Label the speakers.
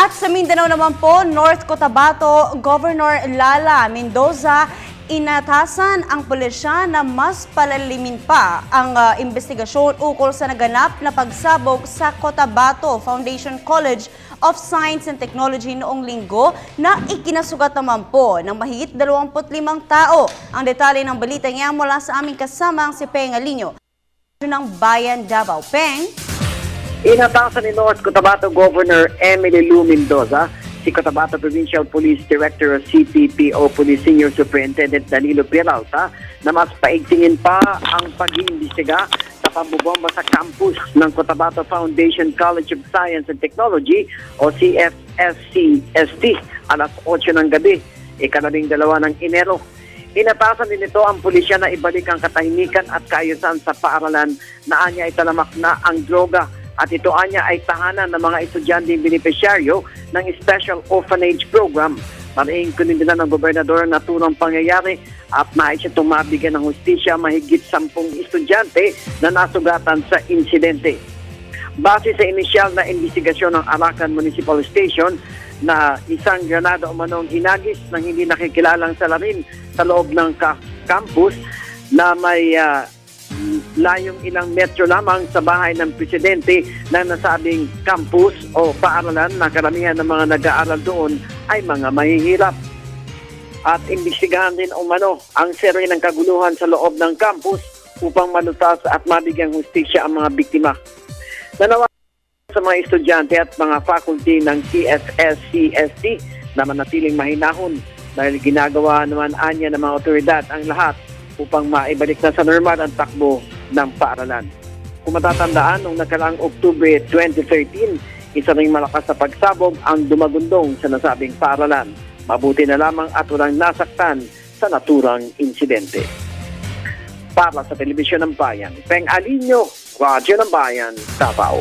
Speaker 1: At sa Mindanao naman po, North Cotabato, Governor Lala Mendoza, inatasan ang pulisya na mas palalimin pa ang investigasyon ukol sa naganap na pagsabog sa Cotabato Foundation College of Science and Technology noong linggo na ikinasugat naman po ng mahigit 25 tao. Ang detalye ng balita niya mula sa aming kasamang si Peng Alinio ng Bayan Davao. Peng?
Speaker 2: Inatasan ni North Cotabato Governor Emily Lou Mendoza, si Cotabato Provincial Police Director of CPPO Police Senior Superintendent Danilo Peralta na mas paigtingin pa ang pag-iimbestiga sa pambobomba sa campus ng Cotabato Foundation College of Science and Technology o CFSCST alas 8 ng gabi, ika-12 ng Enero. Inatasan din ito ang pulisya na ibalik ang katahimikan at kaayusan sa paaralan na anya ay talamak na ang droga. At ito anya ay tahanan ng mga estudyanteng benepisyaryo ng Special Orphanage Program. Maraming kunindinan ng gobernador na tunang pangyayari at nais itong mabigyan ng hustisya mahigit 10 estudyante na nasugatan sa insidente. Base sa inisyal na investigasyon ng Arakan Municipal Station na isang granada umanong hinagis ng hindi nakikilalang salarin sa loob ng campus na may layong ilang metro lamang sa bahay ng presidente ng nasabing campus o paaralan na karamihan ng mga nag-aaral doon ay mga mahihirap. At imbestigahan din umano ang seri ng kaguluhan sa loob ng campus upang malutas at mabigyang hustisya ang mga biktima. Nanawagan sa mga estudyante at mga faculty ng CFSCST na manatiling mahinahon dahil ginagawa naman anya ng mga otoridad ang lahat upang maibalik na sa normal ang takbo ng paaralan. Kung matatandaan, noong nakaraang Oktubre 2013, isa ring malakas na pagsabog ang dumagundong sa nasabing paaralan. Mabuti na lamang at walang nasaktan sa naturang insidente. Para sa Telebisyon ng Bayan, Peng Alinio, Radyo ng Bayan, Davao.